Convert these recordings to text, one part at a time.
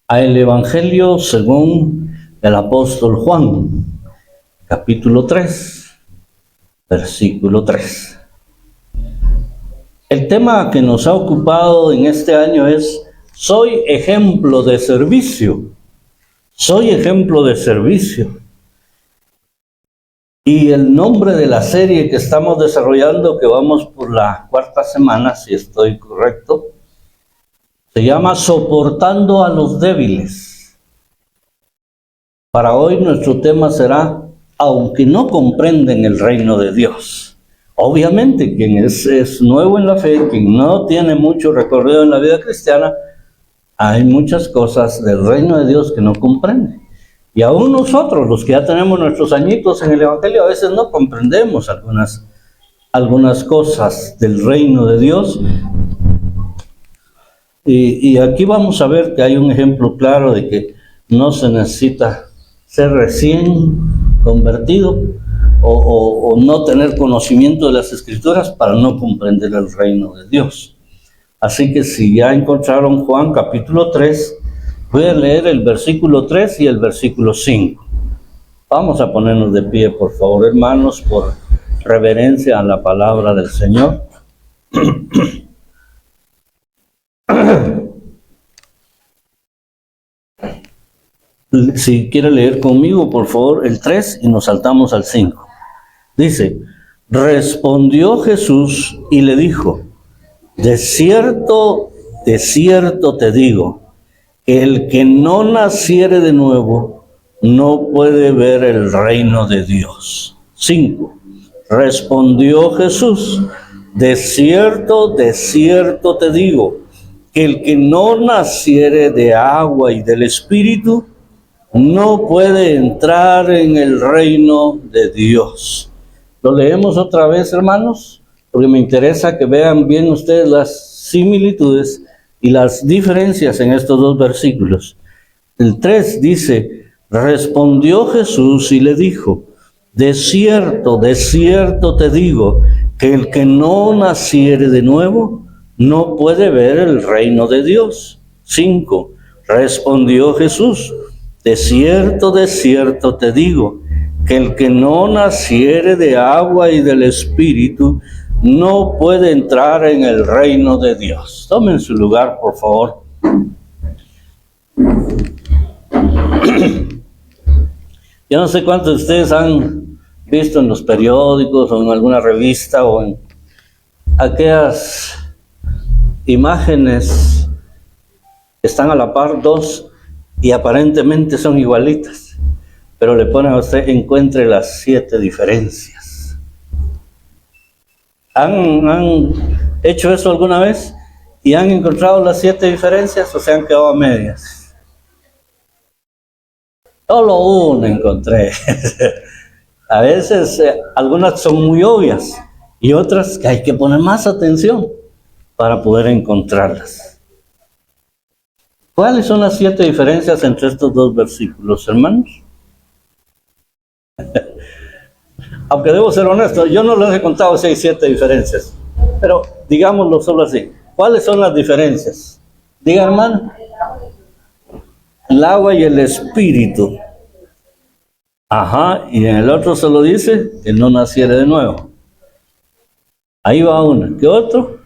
Al Evangelio según el apóstol Juan, capítulo 3, versículo 3. El tema que nos ha ocupado en este año es: soy ejemplo de servicio. Soy ejemplo de servicio. Y el nombre de la serie que estamos desarrollando, que vamos por la 4ª semana, si estoy correcto, se llama Soportando a los débiles. Para hoy nuestro tema será: aunque no comprenden el reino de Dios. Obviamente, quien es nuevo en la fe, quien no tiene mucho recorrido en la vida cristiana, hay muchas cosas del reino de Dios que no comprende. Y aún nosotros, los que ya tenemos nuestros añitos en el Evangelio, a veces no comprendemos algunas cosas del reino de Dios. Y aquí vamos a ver que hay un ejemplo claro de que no se necesita ser recién convertido o no tener conocimiento de las Escrituras para no comprender el reino de Dios. Así que si ya encontraron Juan capítulo 3, voy a leer el versículo 3 y el versículo 5. Vamos a ponernos de pie, por favor, hermanos, por reverencia a la palabra del Señor. Si quiere leer conmigo, por favor, el 3 y nos saltamos al 5. Dice: respondió Jesús y le dijo: de cierto te digo, que el que no naciere de nuevo no puede ver el reino de Dios. 5. Respondió Jesús: de cierto te digo, que el que no naciere de agua y del Espíritu no puede entrar en el reino de Dios. ¿Lo leemos otra vez, hermanos? Porque me interesa que vean bien ustedes las similitudes y las diferencias en estos dos versículos. El 3 dice: respondió Jesús y le dijo: de cierto te digo, que el que no naciere de nuevo no puede ver el reino de Dios. 5. Respondió Jesús: de cierto te digo, que el que no naciere de agua y del Espíritu no puede entrar en el reino de Dios. Tomen su lugar, por favor. Yo no sé cuántos de ustedes han visto en los periódicos o en alguna revista o en aquellas imágenes que están a la par dos y aparentemente son igualitas, pero le ponen a usted: encuentre las 7 diferencias. ¿Han hecho eso alguna vez y han encontrado las 7 diferencias o se han quedado a medias? Solo una encontré. A veces algunas son muy obvias y otras que hay que poner más atención para poder encontrarlas. ¿Cuáles son las 7 diferencias entre estos dos versículos, hermanos? Aunque debo ser honesto, yo no les he contado si hay 7 diferencias, pero digámoslo solo así. ¿Cuáles son las diferencias? Diga, hermano. El agua y el Espíritu. Ajá, y en el otro se lo dice que no naciere de nuevo. Ahí va una. ¿Qué otro?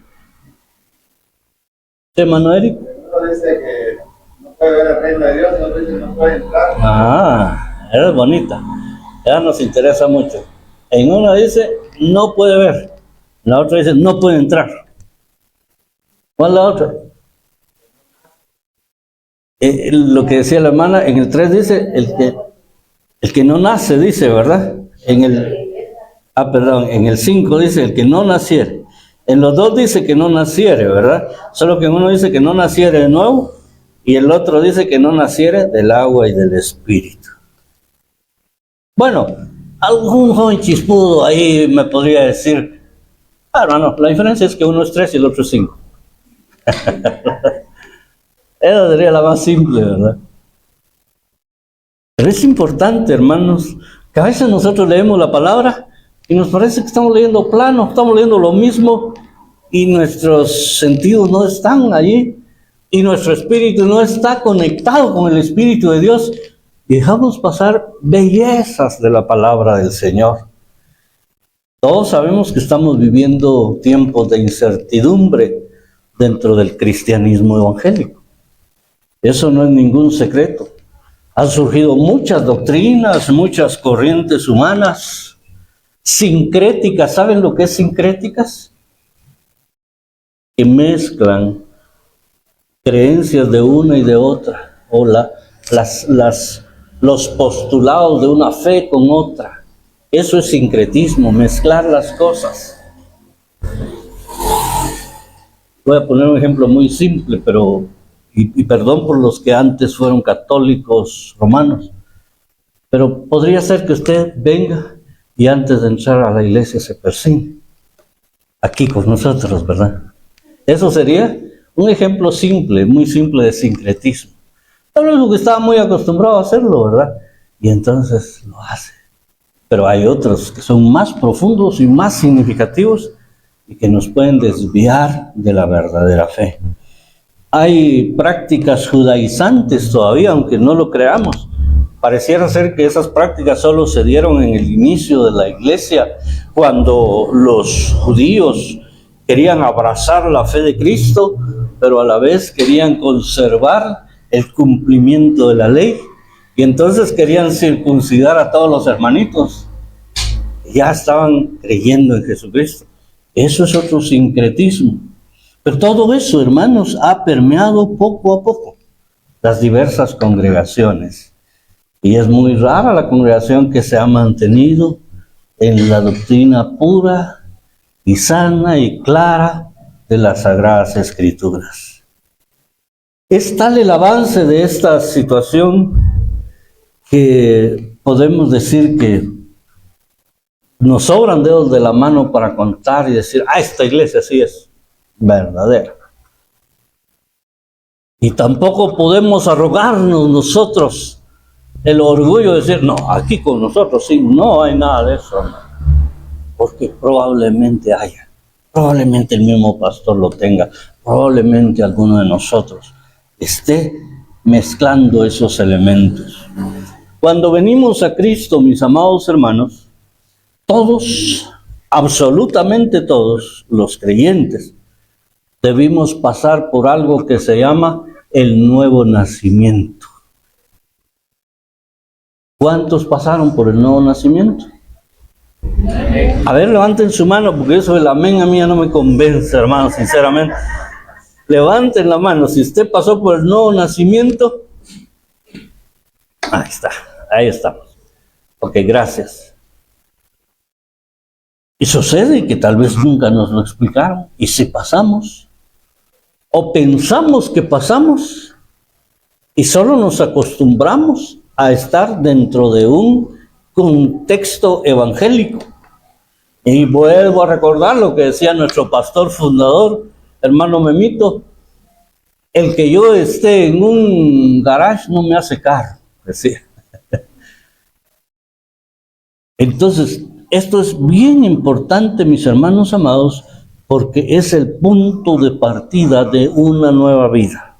¿Sí, hermano Eric? Uno dice que no puede ver el reino de Dios, y otro dice que no puede entrar. Ah, era bonita. Ya nos interesa mucho. En una dice no puede ver, la otra dice no puede entrar. ¿Cuál es la otra? Lo que decía la hermana, en el 3 dice el que no nace, dice, ¿verdad? En el 5 dice el que no naciere. En los dos dice que no naciere, ¿verdad? Solo que uno dice que no naciere de nuevo y el otro dice que no naciere del agua y del Espíritu. Bueno, algún joven chispudo ahí me podría decir: hermano, la diferencia es que uno es 3 y el otro es 5. Esa sería la más simple, ¿verdad? Pero es importante, hermanos, que a veces nosotros leemos la palabra y nos parece que estamos leyendo plano, estamos leyendo lo mismo y nuestros sentidos no están allí. y nuestro espíritu no está conectado con el Espíritu de Dios, y dejamos pasar bellezas de la palabra del Señor. Todos sabemos que estamos viviendo tiempos de incertidumbre dentro del cristianismo evangélico. Eso no es ningún secreto. Han surgido muchas doctrinas, muchas corrientes humanas, sincréticas. ¿Saben lo que es sincréticas? Que mezclan creencias de una y de otra, o los postulados de una fe con otra. Eso es sincretismo, mezclar las cosas. Voy a poner un ejemplo muy simple, pero, y perdón por los que antes fueron católicos romanos, pero podría ser que usted venga y antes de entrar a la iglesia se persigne, aquí con nosotros, ¿verdad? Eso sería un ejemplo simple, muy simple de sincretismo. Tal vez porque estaba muy acostumbrado a hacerlo, ¿verdad? Y entonces lo hace. Pero hay otros que son más profundos y más significativos y que nos pueden desviar de la verdadera fe. Hay prácticas judaizantes todavía, aunque no lo creamos. Pareciera ser que esas prácticas solo se dieron en el inicio de la iglesia, cuando los judíos querían abrazar la fe de Cristo, pero a la vez querían conservar el cumplimiento de la ley, y entonces querían circuncidar a todos los hermanitos. Ya estaban creyendo en Jesucristo. Eso es otro sincretismo. Pero todo eso, hermanos, ha permeado poco a poco las diversas congregaciones. Y es muy rara la congregación que se ha mantenido en la doctrina pura y sana y clara de las Sagradas Escrituras. Es tal el avance de esta situación que podemos decir que nos sobran dedos de la mano para contar y decir, esta iglesia sí es verdadera. Y tampoco podemos arrogarnos nosotros el orgullo de decir, no, aquí con nosotros sí, no hay nada de eso, no. Porque probablemente haya, probablemente el mismo pastor lo tenga, probablemente alguno de nosotros esté mezclando esos elementos. Cuando venimos a Cristo, mis amados hermanos, todos, absolutamente todos los creyentes, debimos pasar por algo que se llama el nuevo nacimiento. ¿Cuántos pasaron por el nuevo nacimiento? A ver, levanten su mano, porque eso del amén a mí ya no me convence, hermano, sinceramente. Levanten la mano, si usted pasó por el nuevo nacimiento. Ahí está, ahí estamos. Ok, gracias. Y sucede que tal vez nunca nos lo explicaron, y si pasamos, o pensamos que pasamos, y solo nos acostumbramos a estar dentro de un contexto evangélico. Y vuelvo a recordar lo que decía nuestro pastor fundador, hermano Memito, el que yo esté en un garage no me hace carro, decía. Entonces, esto es bien importante, mis hermanos amados, porque es el punto de partida de una nueva vida.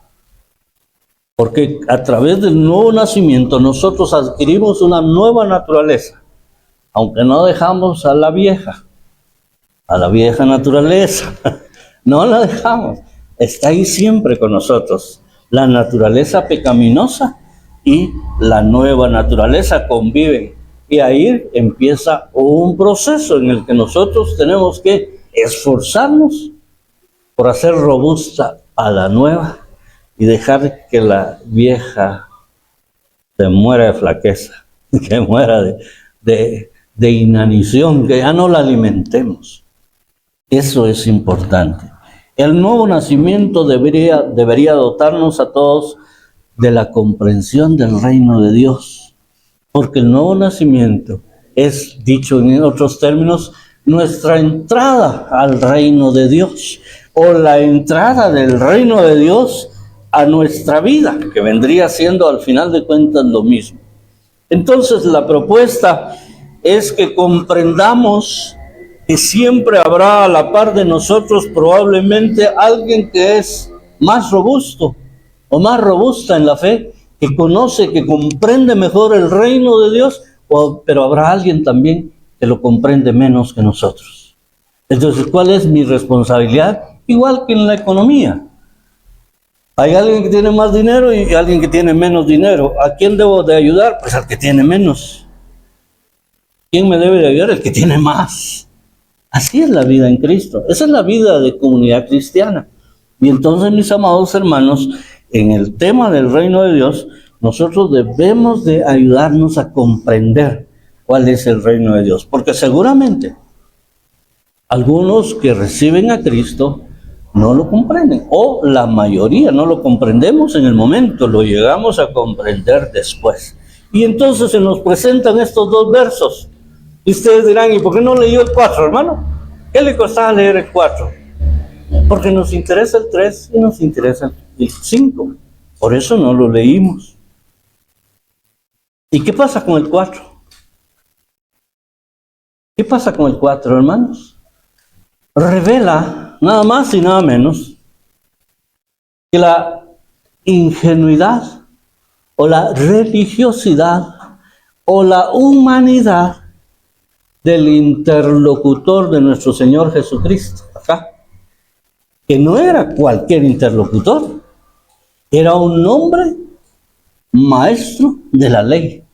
Porque a través del nuevo nacimiento nosotros adquirimos una nueva naturaleza, aunque no dejamos a la vieja naturaleza, no la dejamos, está ahí siempre con nosotros. La naturaleza pecaminosa y la nueva naturaleza conviven, y ahí empieza un proceso en el que nosotros tenemos que esforzarnos por hacer robusta a la nueva y dejar que la vieja se muera de flaqueza, que muera de inanición, que ya no la alimentemos. Eso es importante. El nuevo nacimiento debería dotarnos a todos de la comprensión del reino de Dios, porque el nuevo nacimiento es, dicho en otros términos, nuestra entrada al reino de Dios, o la entrada del reino de Dios a nuestra vida, que vendría siendo al final de cuentas lo mismo. Entonces la propuesta es que comprendamos que siempre habrá a la par de nosotros probablemente alguien que es más robusto o más robusta en la fe, que conoce, que comprende mejor el reino de Dios, pero habrá alguien también que lo comprende menos que nosotros. Entonces, ¿cuál es mi responsabilidad? Igual que en la economía. Hay alguien que tiene más dinero y alguien que tiene menos dinero. ¿A quién debo de ayudar? Pues al que tiene menos. ¿Quién me debe de ayudar? El que tiene más. Así es la vida en Cristo. Esa es la vida de comunidad cristiana. Y entonces, mis amados hermanos, en el tema del reino de Dios, nosotros debemos de ayudarnos a comprender cuál es el reino de Dios. Porque seguramente algunos que reciben a Cristo no lo comprenden, o la mayoría no lo comprendemos en el momento, lo llegamos a comprender después. Y entonces se nos presentan estos dos versos. Y ustedes dirán, ¿y por qué no leyó el 4, hermano? ¿Qué le costaba leer el 4? Porque nos interesa el 3 y nos interesa el 5. Por eso no lo leímos. ¿Y qué pasa con el 4? ¿Qué pasa con el 4, hermanos? Revela nada más y nada menos que la ingenuidad o la religiosidad o la humanidad del interlocutor de nuestro Señor Jesucristo, acá, que no era cualquier interlocutor, era un hombre maestro de la ley,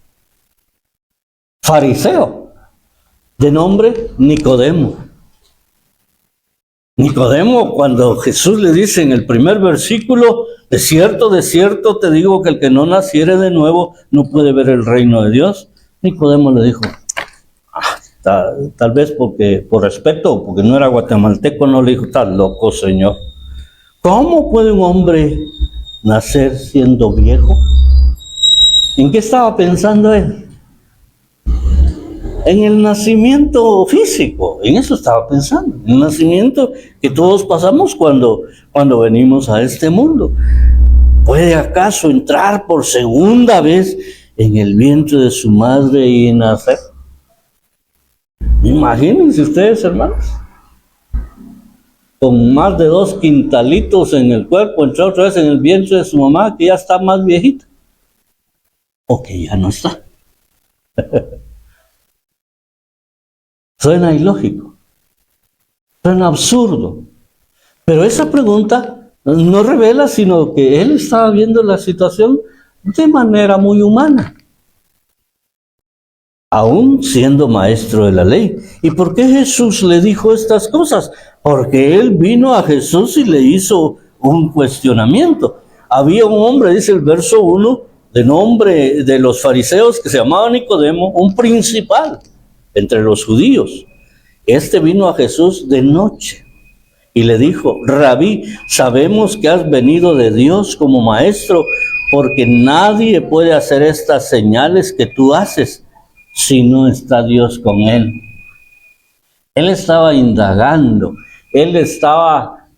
fariseo, de nombre Nicodemo. Nicodemo, cuando Jesús le dice en el primer versículo, de cierto te digo que el que no naciere de nuevo no puede ver el reino de Dios. Nicodemo le dijo, tal vez porque por respeto o porque no era guatemalteco, no le dijo, estás loco, Señor. ¿Cómo puede un hombre nacer siendo viejo? ¿En qué estaba pensando él? En el nacimiento físico, en eso estaba pensando, en el nacimiento que todos pasamos cuando venimos a este mundo. ¿Puede acaso entrar por segunda vez en el vientre de su madre y nacer? Imagínense ustedes, hermanos, con más de 2 quintalitos en el cuerpo, entrar otra vez en el vientre de su mamá, que ya está más viejita, o que ya no está. Suena ilógico, suena absurdo, pero esa pregunta no revela sino que él estaba viendo la situación de manera muy humana, aún siendo maestro de la ley. ¿Y por qué Jesús le dijo estas cosas? Porque él vino a Jesús y le hizo un cuestionamiento. Había un hombre, dice el verso 1, de nombre de los fariseos, que se llamaba Nicodemo, un principal entre los judíos. Este vino a Jesús de noche y le dijo, Rabí, sabemos que has venido de Dios como maestro, porque nadie puede hacer estas señales que tú haces si no está Dios con él. Él estaba indagando, él estaba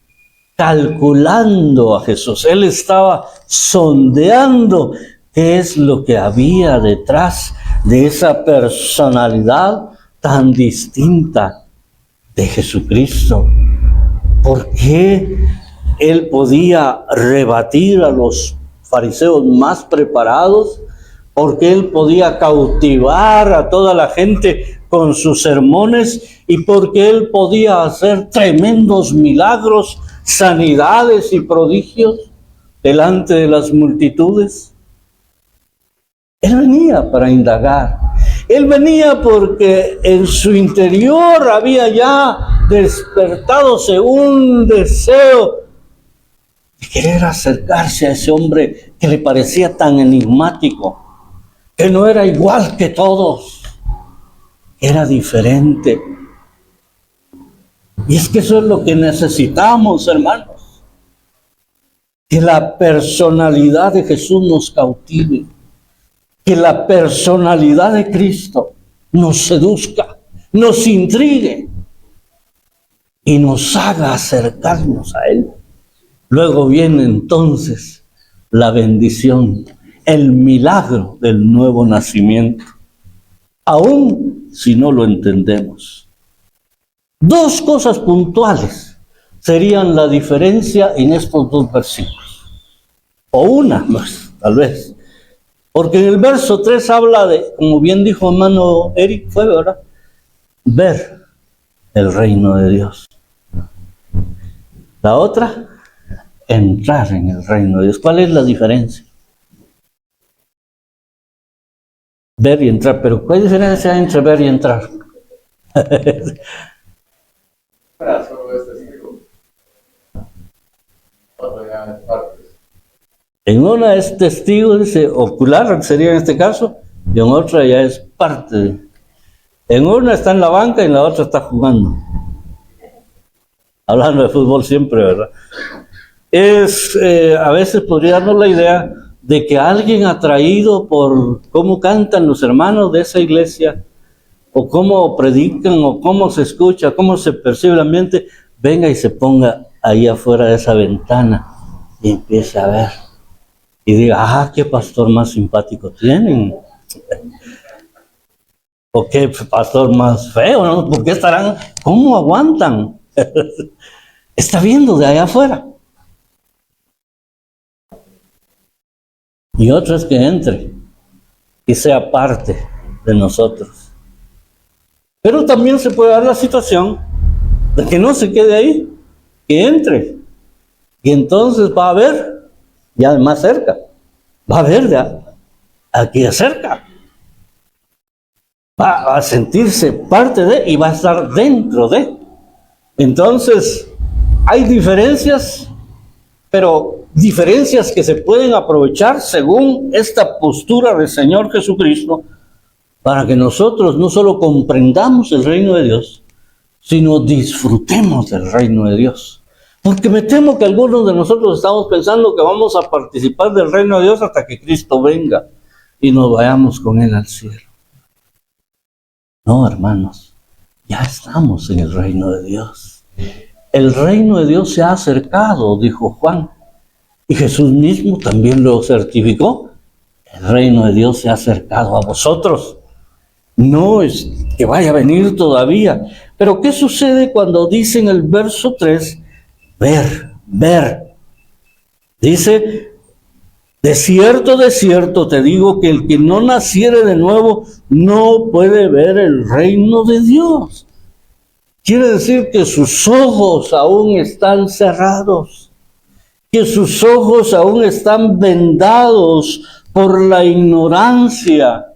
calculando a Jesús, él estaba sondeando qué es lo que había detrás de esa personalidad tan distinta de Jesucristo. ¿Por qué él podía rebatir a los fariseos más preparados? ¿Por qué él podía cautivar a toda la gente con sus sermones? ¿Y por qué él podía hacer tremendos milagros, sanidades y prodigios delante de las multitudes? Él venía para indagar. Él venía porque en su interior había ya despertadose un deseo de querer acercarse a ese hombre que le parecía tan enigmático, que no era igual que todos, era diferente. Y es que eso es lo que necesitamos, hermanos, que la personalidad de Jesús nos cautive, que la personalidad de Cristo nos seduzca, nos intrigue y nos haga acercarnos a Él. Luego viene entonces la bendición, el milagro del nuevo nacimiento, aún si no lo entendemos. 2 cosas puntuales serían la diferencia en estos 2 versículos. o una más, tal vez. Porque en el verso 3 habla de, como bien dijo hermano Eric, fue, ¿verdad? Ver el reino de Dios. La otra, entrar en el reino de Dios. ¿Cuál es la diferencia? Ver y entrar, pero ¿cuál diferencia hay entre ver y entrar? Solo es testigo. Otro ya es parte. En una es testigo, dice, ocular, sería en este caso, y en otra ya es parte. En una está en la banca y en la otra está jugando. Hablando de fútbol siempre, ¿verdad? A veces podría darnos la idea de que alguien atraído por cómo cantan los hermanos de esa iglesia, o cómo predican, o cómo se escucha, cómo se percibe el ambiente, venga y se ponga ahí afuera de esa ventana y empiece a ver. Y diga, ah, qué pastor más simpático tienen. O qué pastor más feo, ¿no? ¿Por qué estarán? ¿Cómo aguantan? Está viendo de allá afuera. Y otra es que entre y sea parte de nosotros. Pero también se puede dar la situación de que no se quede ahí, que entre. Y entonces va a ver ya más cerca. Va a ver ya aquí de cerca. Va a sentirse parte de y va a estar dentro de. Entonces, hay diferencias, pero diferencias que se pueden aprovechar según esta postura del Señor Jesucristo para que nosotros no solo comprendamos el reino de Dios, sino disfrutemos del reino de Dios. Porque me temo que algunos de nosotros estamos pensando que vamos a participar del reino de Dios hasta que Cristo venga y nos vayamos con Él al cielo. No, hermanos, ya estamos en el reino de Dios. El reino de Dios se ha acercado, dijo Juan, y Jesús mismo también lo certificó. El reino de Dios se ha acercado a vosotros. No es que vaya a venir todavía. Pero ¿qué sucede cuando dice en el verso 3, ver? Dice, de cierto te digo que el que no naciere de nuevo no puede ver el reino de Dios. Quiere decir que sus ojos aún están cerrados, que sus ojos aún están vendados por la ignorancia.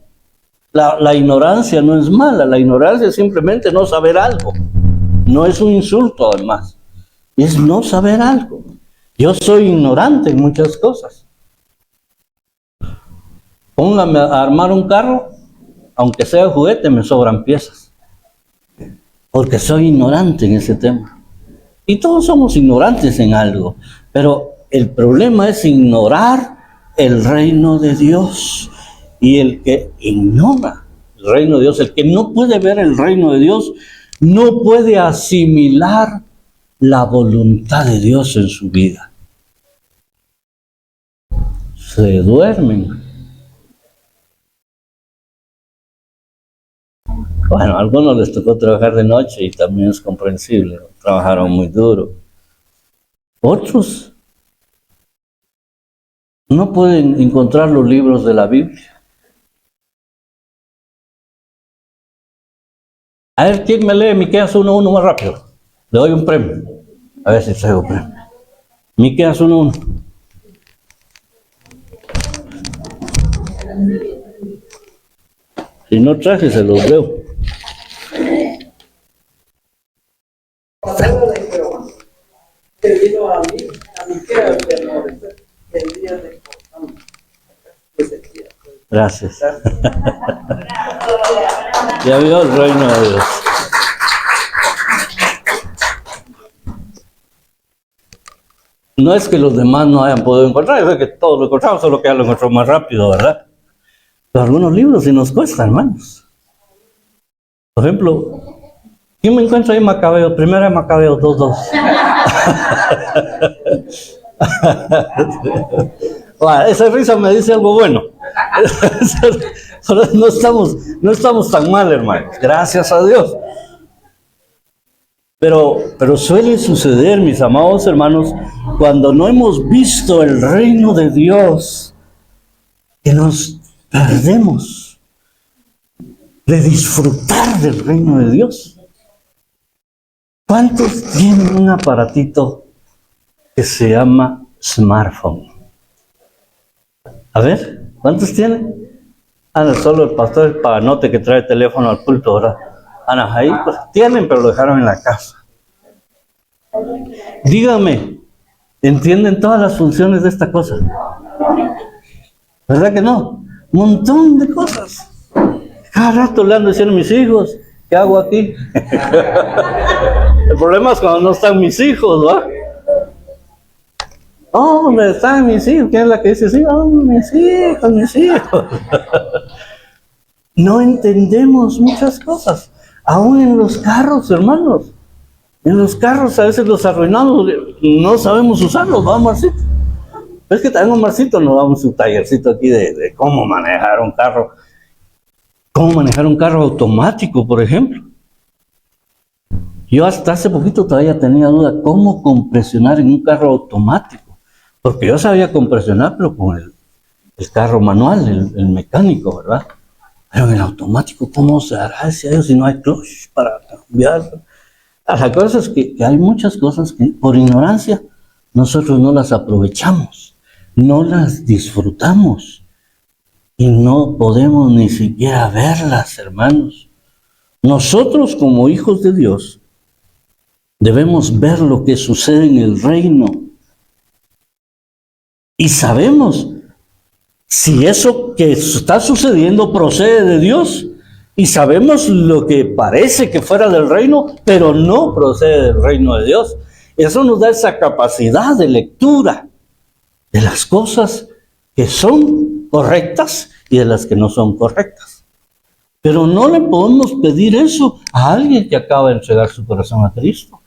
La ignorancia no es mala, la ignorancia es simplemente no saber algo. No es un insulto, además. Es no saber algo. Yo soy ignorante en muchas cosas. Póngame a armar un carro, aunque sea juguete, me sobran piezas. Porque soy ignorante en ese tema. Y todos somos ignorantes en algo. Pero el problema es ignorar el reino de Dios. Y el que ignora el reino de Dios, el que no puede ver el reino de Dios, no puede asimilar la voluntad de Dios en su vida. Se duermen. Bueno, a algunos les tocó trabajar de noche y también es comprensible, trabajaron muy duro. Otros no pueden encontrar los libros de la Biblia. A ver, ¿quién me lee Miqueas 1:1 más rápido? Le doy un premio. A ver si traigo premio. Miqueas 1:1. Si no traje, se los veo. Palabra de Jehová, que vino a mí, a Miqueas de amorecer el día de Ezequiel. Gracias. Ya vio el reino de Dios. No es que los demás no hayan podido encontrar, es que todos lo encontramos, solo que ya lo encontró más rápido, ¿verdad? Pero algunos libros sí nos cuestan, hermanos. Por ejemplo, ¿quién me encuentra ahí Macabeo? Primera de Macabeo 2:2. Bueno, esa risa me dice algo bueno. No estamos tan mal, hermanos. Gracias a Dios. Pero suele suceder, mis amados hermanos, cuando no hemos visto el reino de Dios, que nos perdemos de disfrutar del reino de Dios. ¿Cuántos tienen un aparatito que se llama smartphone? A ver, ¿cuántos tienen? Solo el pastor el paganote que trae el teléfono al pulto, ¿verdad? Ahí pues, tienen, pero lo dejaron en la casa. Díganme, ¿entienden todas las funciones de esta cosa? ¿Verdad que no? Un montón de cosas. Cada rato le ando diciendo a mis hijos, ¿qué hago aquí? El problema es cuando no están mis hijos, ¿va? Oh, ¿dónde están mis hijos? ¿Quién es la que dice sí? Oh, mis hijos, mis hijos. No entendemos muchas cosas. Aún en los carros, hermanos. En los carros a veces los arruinamos, no sabemos usarlos, vamos Marcito. Es que también Marcito nos damos un tallercito aquí de cómo manejar un carro. Cómo manejar un carro automático, por ejemplo. Yo hasta hace poquito todavía tenía duda cómo compresionar en un carro automático. Porque yo sabía compresionar, pero con el carro manual, el mecánico, ¿verdad? Pero en el automático, ¿cómo se hará si no hay clutch para cambiar? La cosa es que hay muchas cosas que por ignorancia nosotros no las aprovechamos, no las disfrutamos y no podemos ni siquiera verlas, hermanos. Nosotros como hijos de Dios debemos ver lo que sucede en el reino y sabemos si eso que está sucediendo procede de Dios. Y sabemos lo que parece que fuera del reino, pero no procede del reino de Dios. Eso nos da esa capacidad de lectura de las cosas que son correctas y de las que no son correctas. Pero no le podemos pedir eso a alguien que acaba de entregar su corazón a Cristo.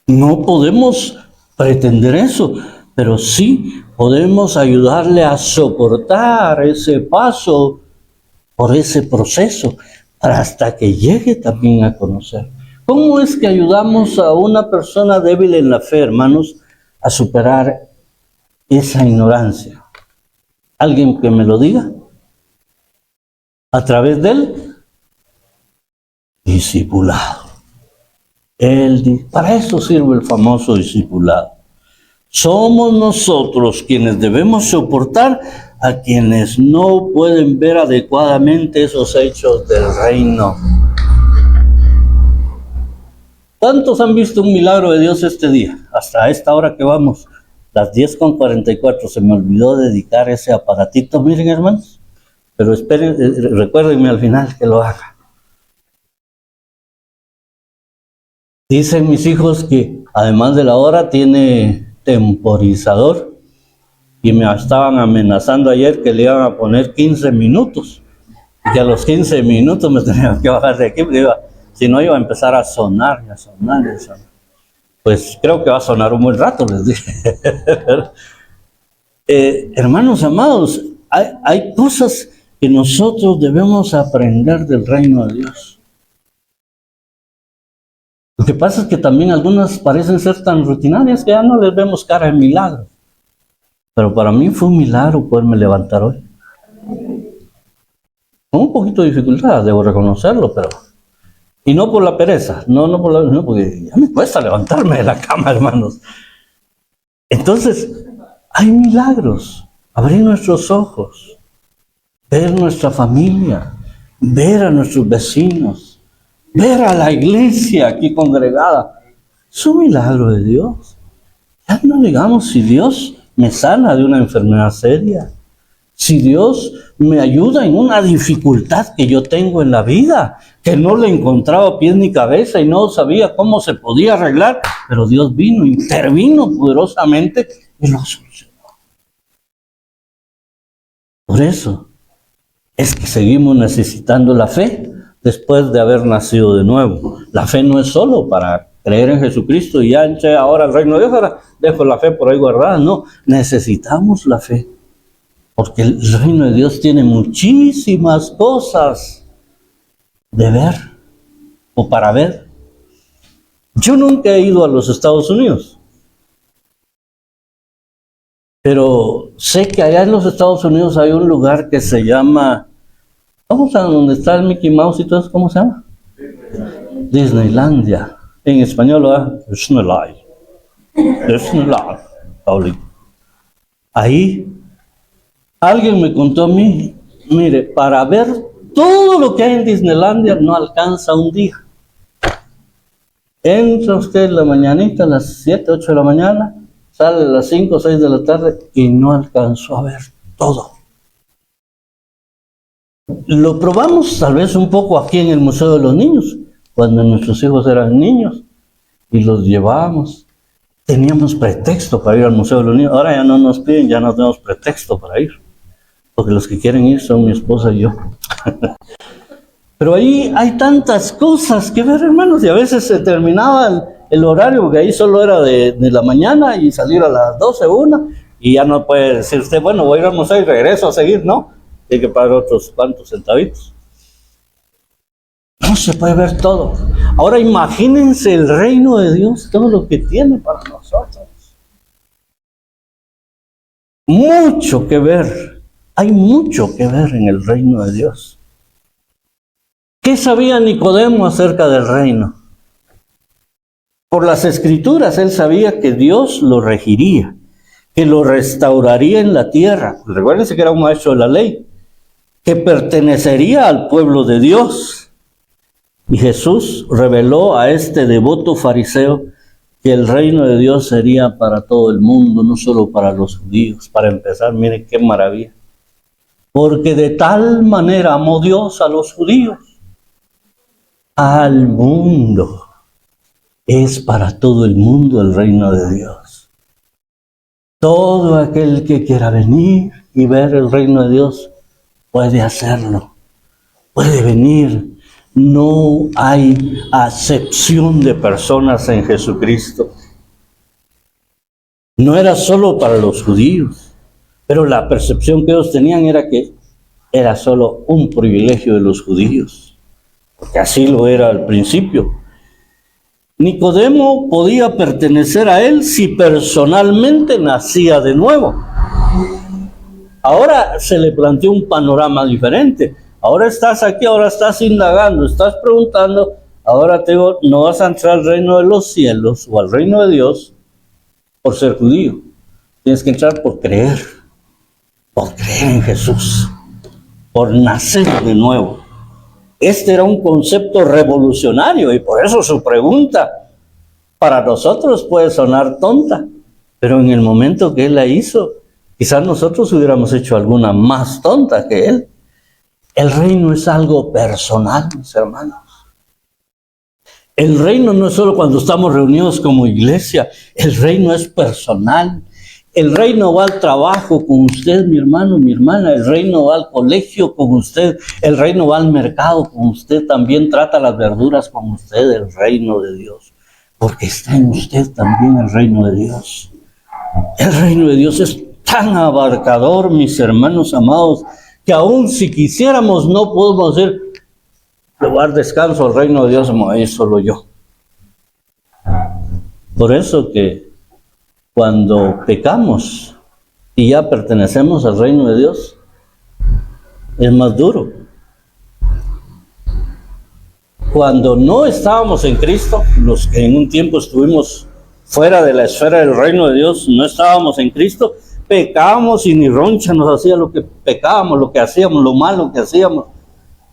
No podemos pretender eso, pero sí podemos ayudarle a soportar ese paso por ese proceso, hasta que llegue también a conocer. ¿Cómo es que ayudamos a una persona débil en la fe, hermanos, a superar esa ignorancia? ¿Alguien que me lo diga? ¿A través del discipulado? Para eso sirve el famoso discipulado. Somos nosotros quienes debemos soportar a quienes no pueden ver adecuadamente esos hechos del reino. ¿Cuántos han visto un milagro de Dios este día? Hasta esta hora que vamos, las 10:44, se me olvidó dedicar ese aparatito, miren hermanos, pero esperen, recuérdenme al final que lo haga. Dicen mis hijos que además de la hora tiene temporizador. Y me estaban amenazando ayer que le iban a poner 15 minutos. Y que a los 15 minutos me tenían que bajar de aquí, porque si no iba a empezar a sonar, y a sonar, y a sonar. Pues creo que va a sonar un buen rato, les dije. Hermanos amados, hay cosas que nosotros debemos aprender del reino de Dios. Lo que pasa es que también algunas parecen ser tan rutinarias que ya no les vemos cara de milagro. Pero para mí fue un milagro poderme levantar hoy. Con un poquito de dificultad, debo reconocerlo, pero... Y no por la pereza, no porque ya me cuesta levantarme de la cama, hermanos. Entonces, hay milagros. Abrir nuestros ojos, ver nuestra familia, ver a nuestros vecinos, ver a la iglesia aquí congregada. Es un milagro de Dios. Ya no digamos si Dios me sana de una enfermedad seria, si Dios me ayuda en una dificultad que yo tengo en la vida, que no le encontraba pies ni cabeza y no sabía cómo se podía arreglar, pero Dios vino, intervino poderosamente y lo solucionó. Por eso es que seguimos necesitando la fe después de haber nacido de nuevo. La fe no es solo para creer en Jesucristo y ya entré ahora al reino de Dios, ahora dejo la fe por ahí guardada. No, necesitamos la fe. Porque el reino de Dios tiene muchísimas cosas de ver o para ver. Yo nunca he ido a los Estados Unidos, pero sé que allá en los Estados Unidos hay un lugar que se llama, ¿cómo se llama? ¿Dónde está el Mickey Mouse y todo eso? ¿Cómo se llama? Disneylandia. En español, ¿verdad? Disneyland. Disneyland. Paulito. Ahí, alguien me contó a mí, mire, para ver todo lo que hay en Disneylandia no alcanza un día. Entra usted en la mañanita a las 7, 8 de la mañana, sale a las 5 o 6 de la tarde y no alcanzó a ver todo. Lo probamos tal vez un poco aquí en el Museo de los Niños, cuando nuestros hijos eran niños y los llevábamos. Teníamos pretexto para ir al Museo de los Niños. Ahora ya no nos piden, ya no tenemos pretexto para ir, porque los que quieren ir son mi esposa y yo. Pero ahí hay tantas cosas que ver, hermanos, y a veces se terminaba el horario, porque ahí solo era de la mañana y salir a las 12, 1, y ya no puede decir usted, bueno, voy a ir al museo y regreso a seguir, ¿no? Tiene que pagar otros cuantos centavitos. No se puede ver todo. Ahora imagínense el reino de Dios, todo lo que tiene para nosotros. Mucho que ver, hay mucho que ver en el reino de Dios. ¿Qué sabía Nicodemo acerca del reino? Por las Escrituras él sabía que Dios lo regiría, que lo restauraría en la tierra. Recuérdense que era un maestro de la ley, que pertenecería al pueblo de Dios. Y Jesús reveló a este devoto fariseo que el reino de Dios sería para todo el mundo, no solo para los judíos. Para empezar, miren qué maravilla. Porque de tal manera amó Dios a los judíos, al mundo. Es para todo el mundo el reino de Dios. Todo aquel que quiera venir y ver el reino de Dios puede hacerlo, puede venir. No hay acepción de personas en Jesucristo. No era solo para los judíos, pero la percepción que ellos tenían era que era solo un privilegio de los judíos, porque así lo era al principio. Nicodemo podía pertenecer a él si personalmente nacía de nuevo. Ahora se le planteó un panorama diferente. Ahora estás aquí, ahora estás indagando, estás preguntando, ahora te digo, no vas a entrar al reino de los cielos o al reino de Dios por ser judío. Tienes que entrar por creer en Jesús, por nacer de nuevo. Este era un concepto revolucionario y por eso su pregunta para nosotros puede sonar tonta, pero en el momento que él la hizo, quizás nosotros hubiéramos hecho alguna más tonta que él. El reino es algo personal, mis hermanos. El reino no es solo cuando estamos reunidos como iglesia, el reino es personal. El reino va al trabajo con usted, mi hermano, mi hermana. El reino va al colegio con usted. El reino va al mercado con usted. También trata las verduras con usted, el reino de Dios. Porque está en usted también el reino de Dios. El reino de Dios es tan abarcador, mis hermanos amados, que aún si quisiéramos no podemos decir, le voy a dar descanso al reino de Dios, es solo yo. Por eso que cuando pecamos y ya pertenecemos al reino de Dios, es más duro. Cuando no estábamos en Cristo, los que en un tiempo estuvimos fuera de la esfera del reino de Dios, no estábamos en Cristo, pecábamos y ni roncha nos hacía lo que pecábamos, lo que hacíamos, lo malo que hacíamos.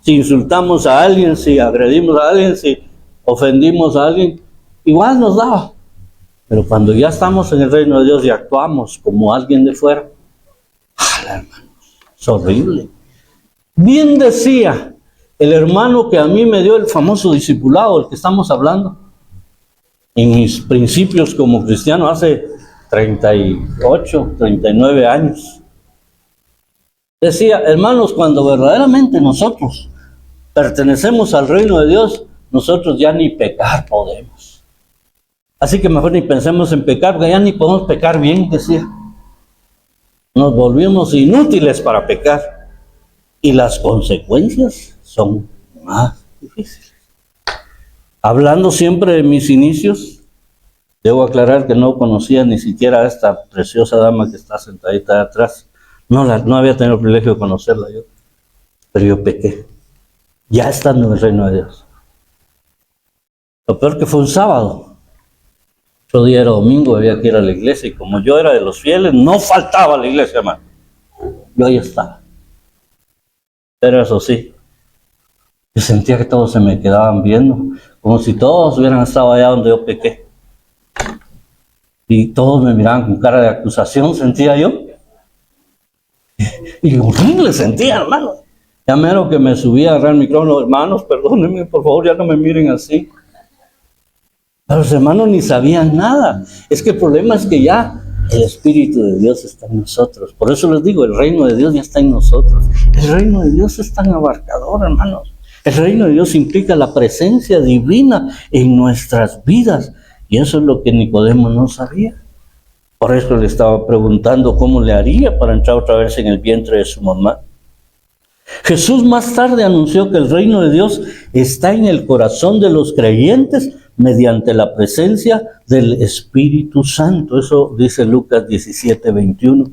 Si insultamos a alguien, si agredimos a alguien, si ofendimos a alguien, igual nos daba. Pero cuando ya estamos en el reino de Dios y actuamos como alguien de fuera, hermanos, es horrible. Bien decía el hermano que a mí me dio el famoso discipulado, del que estamos hablando, en mis principios como cristiano hace 38, 39 años. Decía, hermanos, cuando verdaderamente nosotros pertenecemos al reino de Dios, nosotros ya ni pecar podemos. Así que mejor ni pensemos en pecar, porque ya ni podemos pecar bien, decía. Nos volvimos inútiles para pecar. Y las consecuencias son más difíciles. hablando siempre de mis inicios. Debo aclarar que no conocía ni siquiera a esta preciosa dama que está sentadita atrás. No había tenido el privilegio de conocerla yo, pero yo pequé, ya estando en el reino de Dios. Lo peor que fue un sábado. Otro día era domingo, había que ir a la iglesia, y como yo era de los fieles, no faltaba a la iglesia, hermano. Yo ahí estaba. Pero eso sí, yo sentía que todos se me quedaban viendo, como si todos hubieran estado allá donde yo pequé. Y todos me miraban con cara de acusación, sentía yo. Y horrible sentía, hermano. Ya mero que me subía a agarrar el micrófono, hermanos, perdónenme, por favor, ya no me miren así. Pero los hermanos ni sabían nada. Es que el problema es que ya el Espíritu de Dios está en nosotros. Por eso les digo, el reino de Dios ya está en nosotros. El reino de Dios es tan abarcador, hermanos. El reino de Dios implica la presencia divina en nuestras vidas. Y eso es lo que Nicodemo no sabía. Por eso le estaba preguntando cómo le haría para entrar otra vez en el vientre de su mamá. Jesús más tarde anunció que el reino de Dios está en el corazón de los creyentes mediante la presencia del Espíritu Santo. Eso dice Lucas 17:21.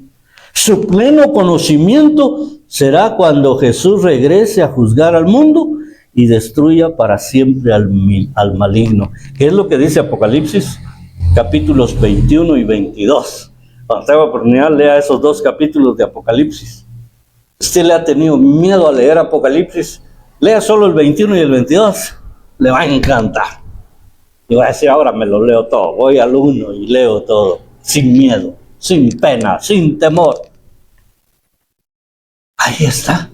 Su pleno conocimiento será cuando Jesús regrese a juzgar al mundo y destruya para siempre al maligno. ¿Qué es lo que dice Apocalipsis? Capítulos 21 y 22. Cuando tenga oportunidad, lea esos dos capítulos de Apocalipsis. Usted le ha tenido miedo a leer Apocalipsis, lea solo el 21 y el 22. Le va a encantar. Y va a decir, ahora me lo leo todo. Voy al 1 y leo todo. Sin miedo, sin pena, sin temor. Ahí está.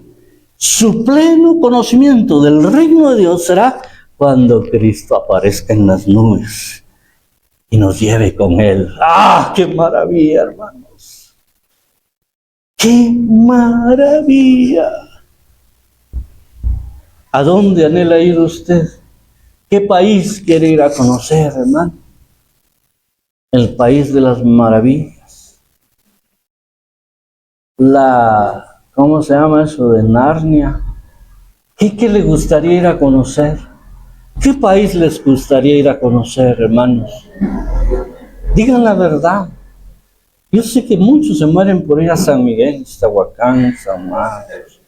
Su pleno conocimiento del reino de Dios será cuando Cristo aparezca en las nubes y nos lleve con Él. ¡Ah, qué maravilla, hermanos! ¡Qué maravilla! ¿A dónde anhela ir usted? ¿Qué país quiere ir a conocer, hermano? El país de las maravillas. ¿Cómo se llama eso de Narnia? ¿Qué le gustaría ir a conocer? ¿Qué país les gustaría ir a conocer, hermanos? Digan la verdad. Yo sé que muchos se mueren por ir a San Miguel, Iztahuacán, San Marcos.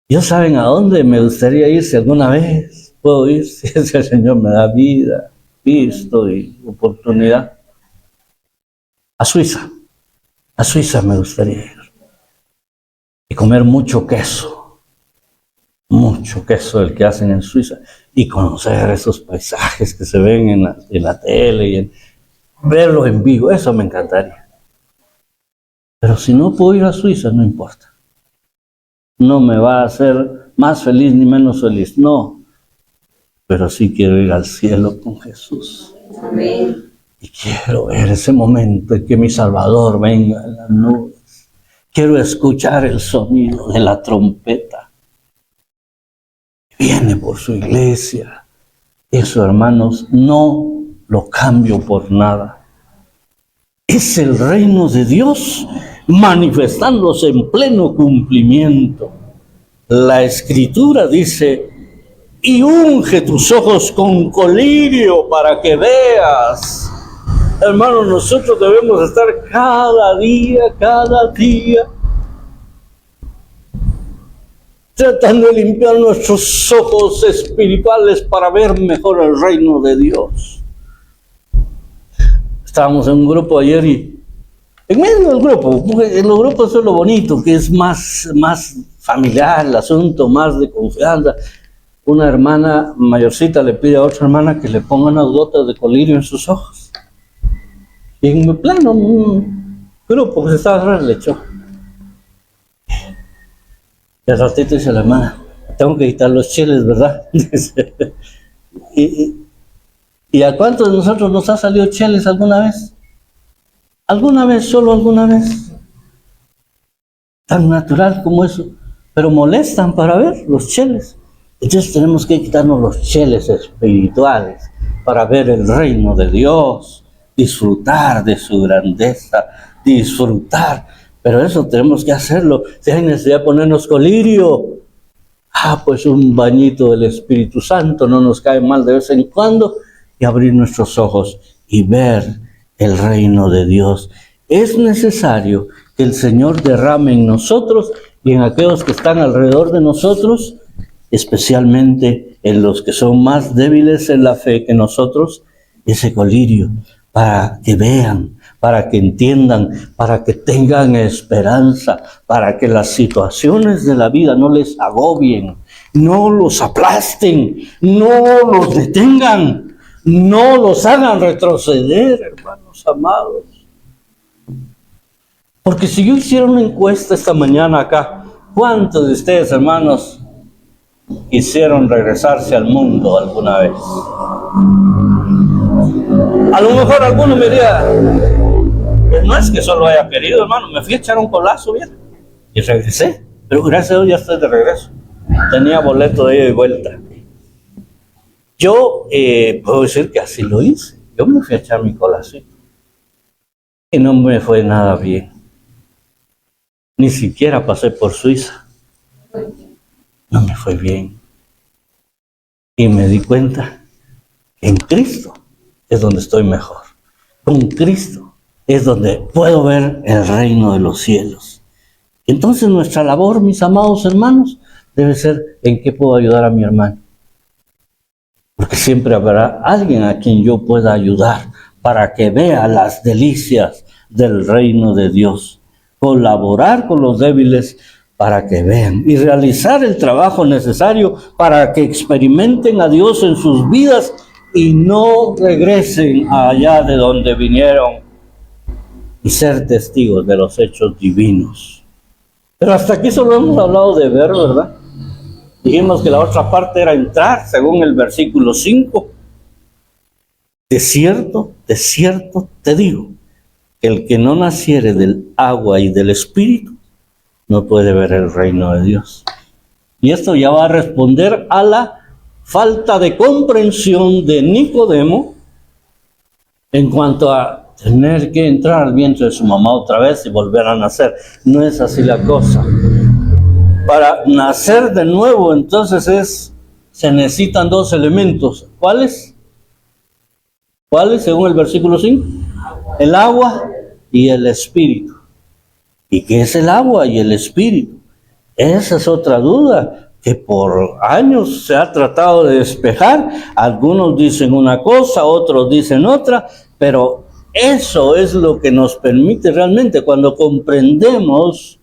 ¿Ya saben a dónde me gustaría ir si alguna vez puedo ir? Si el Señor me da vida, visto y oportunidad. A Suiza me gustaría ir. Y comer mucho queso el que hacen en Suiza. Y conocer esos paisajes que se ven en la tele y verlos en vivo, eso me encantaría. Pero si no puedo ir a Suiza, no importa. No me va a hacer más feliz ni menos feliz, no. Pero sí quiero ir al cielo con Jesús. Amén. Y quiero ver ese momento en que mi Salvador venga en las nubes. Quiero escuchar el sonido de la trompeta. Viene por su iglesia. Eso, hermanos, no lo cambio por nada. Es el reino de Dios manifestándose en pleno cumplimiento. La Escritura dice, y unge tus ojos con colirio para que veas. Hermanos, nosotros debemos estar cada día, tratando de limpiar nuestros ojos espirituales para ver mejor el reino de Dios. Estábamos en un grupo ayer y en medio del grupo, porque en los grupos eso es lo bonito, que es más familiar el asunto, más de confianza. Una hermana mayorcita le pide a otra hermana que le ponga unas gotas de colirio en sus ojos. Y en pleno un grupo que se estaba agarrando le echó. Y al ratito dice la hermana, tengo que quitar los chiles, ¿verdad? ¿Y a cuántos de nosotros nos ha salido cheles alguna vez? ¿Alguna vez? ¿Solo alguna vez? Tan natural como eso. Pero molestan para ver los cheles. Entonces tenemos que quitarnos los cheles espirituales para ver el reino de Dios, disfrutar de su grandeza, disfrutar. Pero eso tenemos que hacerlo. Si hay necesidad de ponernos colirio, Pues un bañito del Espíritu Santo no nos cae mal de vez en cuando, y abrir nuestros ojos y ver el reino de Dios. Es necesario que el Señor derrame en nosotros y en aquellos que están alrededor de nosotros, especialmente en los que son más débiles en la fe que nosotros, ese colirio, para que vean, para que entiendan, para que tengan esperanza, para que las situaciones de la vida no les agobien, no los aplasten, no los detengan, no los hagan retroceder, hermanos amados. Porque si yo hiciera una encuesta esta mañana acá, ¿cuántos de ustedes, hermanos, quisieron regresarse al mundo alguna vez? A lo mejor alguno me diría, pues no es que solo haya querido, hermano, me fui a echar un colazo, bien, y regresé, pero gracias a Dios ya estoy de regreso. Tenía boleto de ida y vuelta. Yo puedo decir que así lo hice. Yo me fui a echar mi colacito y no me fue nada bien. Ni siquiera pasé por Suiza. No me fue bien. Y me di cuenta que en Cristo es donde estoy mejor. Con Cristo es donde puedo ver el reino de los cielos. Entonces nuestra labor, mis amados hermanos, debe ser en qué puedo ayudar a mi hermano. Porque siempre habrá alguien a quien yo pueda ayudar para que vea las delicias del reino de Dios. Colaborar con los débiles para que vean y realizar el trabajo necesario para que experimenten a Dios en sus vidas y no regresen allá de donde vinieron, y ser testigos de los hechos divinos. Pero hasta aquí solo hemos hablado de ver, ¿verdad? Dijimos que la otra parte era entrar, según el versículo 5. De cierto te digo, que el que no naciere del agua y del Espíritu, no puede ver el reino de Dios. Y esto ya va a responder a la falta de comprensión de Nicodemo en cuanto a tener que entrar al vientre de su mamá otra vez y volver a nacer. No es así la cosa. Para nacer de nuevo, entonces se necesitan dos elementos. ¿Cuáles? ¿Cuáles según el versículo 5? El agua y el Espíritu. ¿Y qué es el agua y el Espíritu? Esa es otra duda que por años se ha tratado de despejar. Algunos dicen una cosa, otros dicen otra, pero eso es lo que nos permite realmente, cuando comprendemos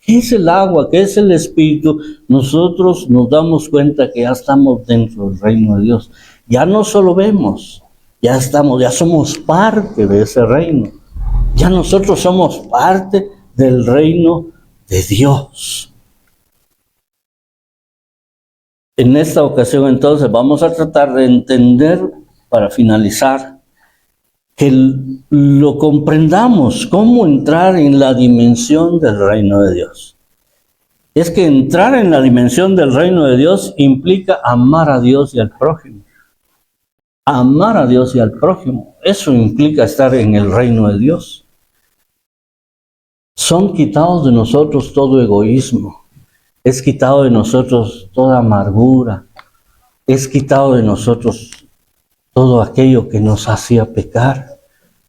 qué es el agua, qué es el Espíritu, nosotros nos damos cuenta que ya estamos dentro del reino de Dios. Ya no solo vemos, ya somos parte de ese reino. Ya nosotros somos parte del reino de Dios. En esta ocasión entonces vamos a tratar de entender, para finalizar, que lo comprendamos, cómo entrar en la dimensión del reino de Dios. Es que entrar en la dimensión del reino de Dios implica amar a Dios y al prójimo. Amar a Dios y al prójimo, eso implica estar en el reino de Dios. Son quitados de nosotros todo egoísmo, es quitado de nosotros toda amargura, es quitado de nosotros todo aquello que nos hacía pecar.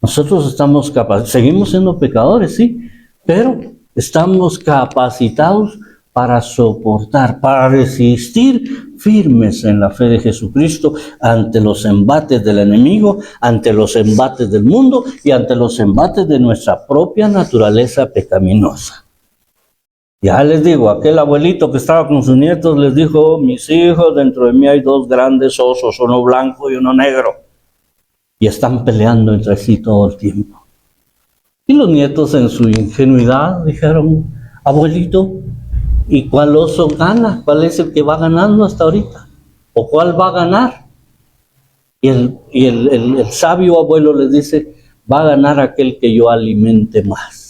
Nosotros estamos seguimos siendo pecadores, sí, pero estamos capacitados para soportar, para resistir firmes en la fe de Jesucristo ante los embates del enemigo, ante los embates del mundo y ante los embates de nuestra propia naturaleza pecaminosa. Ya les digo, aquel abuelito que estaba con sus nietos les dijo: mis hijos, dentro de mí hay dos grandes osos, uno blanco y uno negro, y están peleando entre sí todo el tiempo. Y los nietos, en su ingenuidad, dijeron: abuelito, ¿y cuál oso gana? ¿Cuál es el que va ganando hasta ahorita? ¿O cuál va a ganar? Y el sabio abuelo les dice: va a ganar aquel que yo alimente más.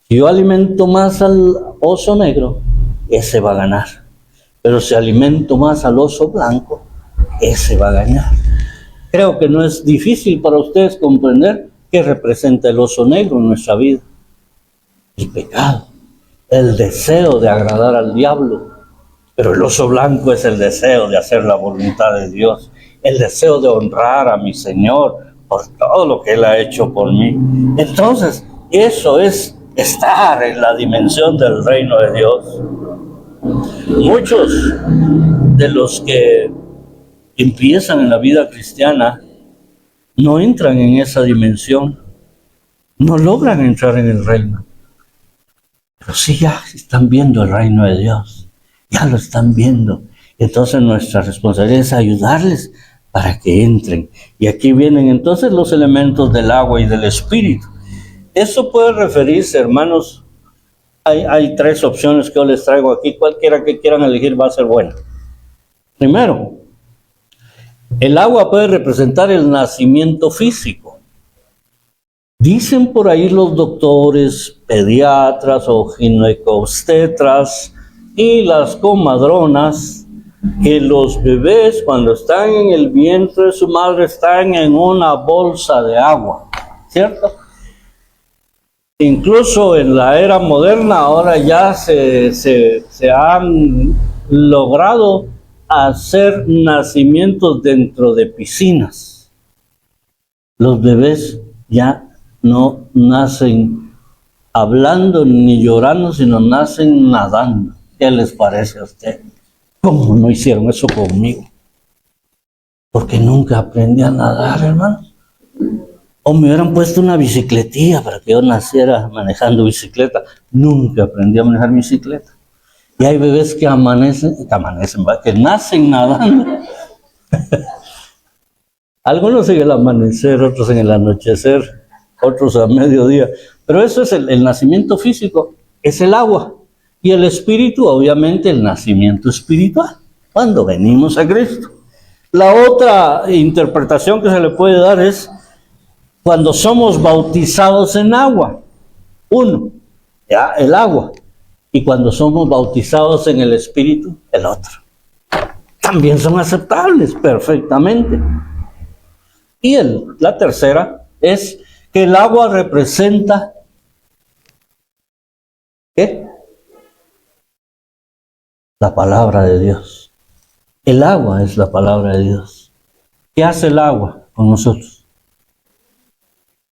Si yo alimento más al oso negro, ese va a ganar. Pero si alimento más al oso blanco, ese va a ganar. Creo que no es difícil para ustedes comprender qué representa el oso negro en nuestra vida. El pecado, el deseo de agradar al diablo, Pero el oso blanco es el deseo de hacer la voluntad de Dios, el deseo de honrar a mi Señor por todo lo que Él ha hecho por mí. Entonces, eso es estar en la dimensión del reino de Dios. Muchos de los que empiezan en la vida cristiana no entran en esa dimensión, no logran entrar en el reino. Pero sí ya están viendo el reino de Dios, ya lo están viendo. Entonces nuestra responsabilidad es ayudarles para que entren. Y aquí vienen entonces los elementos del agua y del espíritu. Eso puede referirse, hermanos, hay tres opciones que yo les traigo aquí. Cualquiera que quieran elegir va a ser buena. Primero, el agua puede representar el nacimiento físico. Dicen por ahí los doctores, pediatras o ginecobstetras y las comadronas que los bebés cuando están en el vientre de su madre están en una bolsa de agua, ¿cierto? Incluso en la era moderna ahora ya se han logrado hacer nacimientos dentro de piscinas. Los bebés ya no nacen hablando ni llorando, sino nacen nadando. ¿Qué les parece a usted? ¿Cómo no hicieron eso conmigo? Porque nunca aprendí a nadar, hermano. O me hubieran puesto una bicicletilla para que yo naciera manejando bicicleta. Nunca aprendí a manejar bicicleta. Y hay bebés que que nacen nadando. Algunos en el amanecer, otros en el anochecer, otros a mediodía. Pero eso es el nacimiento físico, es el agua. Y el espíritu, obviamente, el nacimiento espiritual, cuando venimos a Cristo. La otra interpretación que se le puede dar es cuando somos bautizados en agua. Uno, ya, el agua. Y cuando somos bautizados en el espíritu, el otro. También son aceptables perfectamente. Y la tercera es que el agua representa, ¿qué? La palabra de Dios. El agua es la palabra de Dios. ¿Qué hace el agua con nosotros?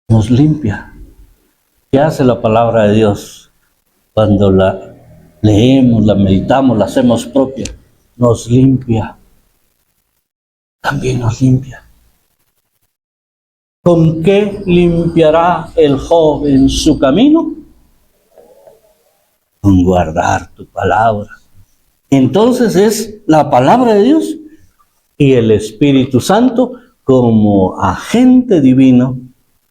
Nos limpia. ¿Qué hace la palabra de Dios cuando la leemos, la meditamos, la hacemos propia? Nos limpia. También nos limpia. ¿Con qué limpiará el joven su camino? Con guardar tu palabra. Entonces es la palabra de Dios y el Espíritu Santo como agente divino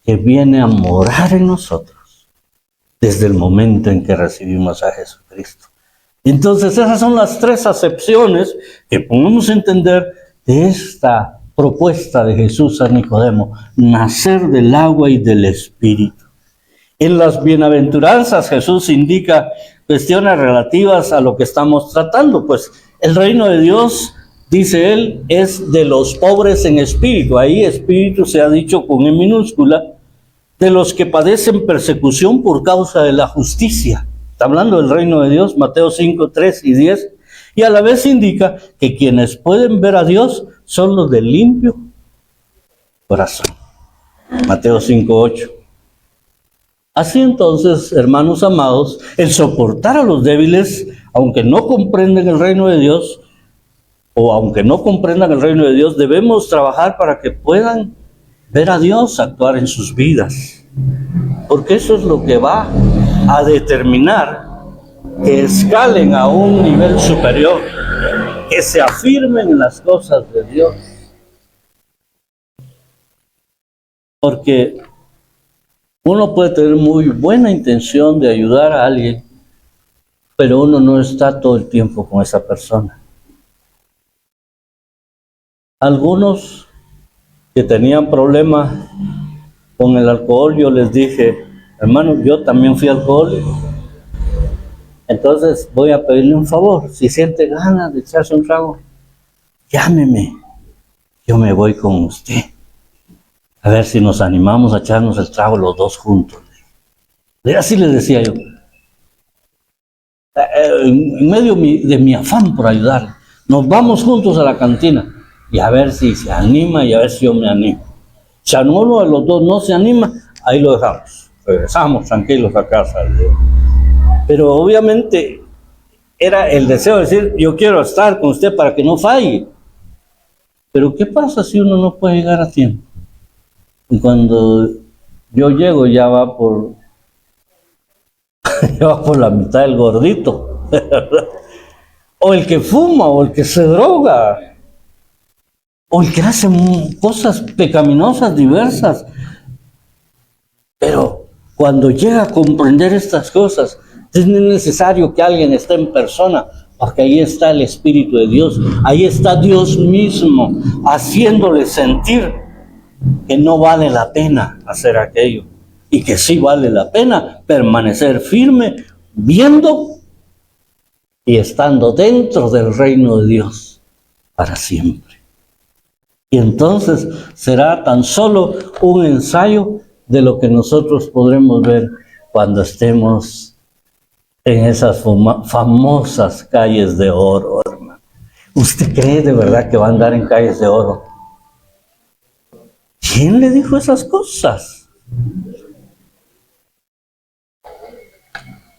que viene a morar en nosotros desde el momento en que recibimos a Jesucristo. Entonces esas son las tres acepciones que podemos entender de esta propuesta de Jesús a Nicodemo: nacer del agua y del Espíritu. En las bienaventuranzas Jesús indica cuestiones relativas a lo que estamos tratando, pues el reino de Dios, dice él, es de los pobres en espíritu. Ahí espíritu se ha dicho con E minúscula, de los que padecen persecución por causa de la justicia. Está hablando del reino de Dios, Mateo 5, 3 y 10. Y a la vez indica que quienes pueden ver a Dios son los de limpio corazón. Mateo 5, 8. Así entonces, hermanos amados, el soportar a los débiles, aunque no comprenden el reino de Dios, o aunque no comprendan el reino de Dios, debemos trabajar para que puedan ver a Dios actuar en sus vidas. Porque eso es lo que va a determinar que escalen a un nivel superior, que se afirmen en las cosas de Dios. Porque uno puede tener muy buena intención de ayudar a alguien, pero uno no está todo el tiempo con esa persona. Algunos que tenían problemas con el alcohol, yo les dije: hermano, yo también fui alcohólico. Entonces voy a pedirle un favor: si siente ganas de echarse un trago, llámeme, yo me voy con usted. A ver si nos animamos a echarnos el trago los dos juntos. Y así les decía yo. en medio de mi afán por ayudarle, nos vamos juntos a la cantina y a ver si se anima y a ver si yo me animo. Si uno de los dos no se anima, ahí lo dejamos. Regresamos tranquilos a casa. Pero obviamente era el deseo de decir, yo quiero estar con usted para que no falle. Pero ¿qué pasa si uno no puede llegar a tiempo? Y cuando yo llego ya va por la mitad del gordito. O el que fuma, o el que se droga, o el que hace cosas pecaminosas diversas. Pero cuando llega a comprender estas cosas, es necesario que alguien esté en persona, porque ahí está el Espíritu de Dios, ahí está Dios mismo, haciéndole sentir que no vale la pena hacer aquello, y que sí vale la pena permanecer firme, viendo y estando dentro del reino de Dios para siempre. Y entonces será tan solo un ensayo de lo que nosotros podremos ver cuando estemos en esas famosas calles de oro, hermano. ¿Usted cree de verdad que va a andar en calles de oro? ¿Quién le dijo esas cosas?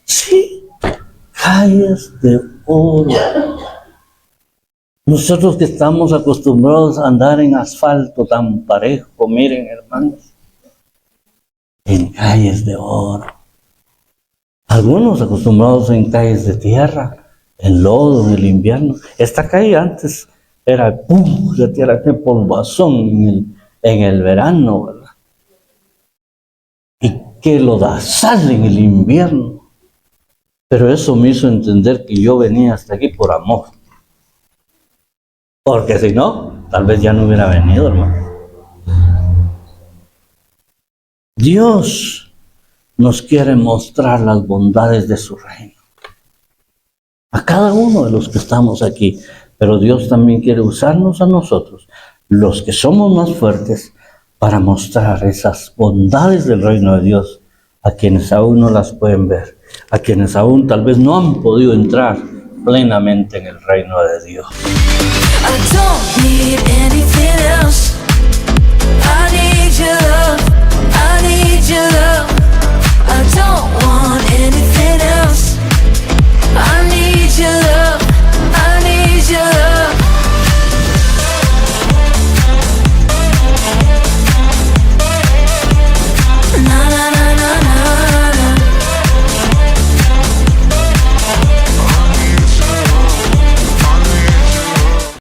Sí, calles de oro. Nosotros que estamos acostumbrados a andar en asfalto tan parejo, miren, hermanos, en calles de oro. Algunos acostumbrados en calles de tierra, en lodo, en el invierno. Esta calle antes era de tierra, qué polvazón en el verano, ¿verdad? Y qué lodazal en el invierno. Pero eso me hizo entender que yo venía hasta aquí por amor. Porque si no, tal vez ya no hubiera venido, hermano. Dios nos quiere mostrar las bondades de su reino a cada uno de los que estamos aquí, pero Dios también quiere usarnos a nosotros, los que somos más fuertes, para mostrar esas bondades del reino de Dios a quienes aún no las pueden ver, a quienes aún tal vez no han podido entrar plenamente en el reino de Dios. I don't need anything else.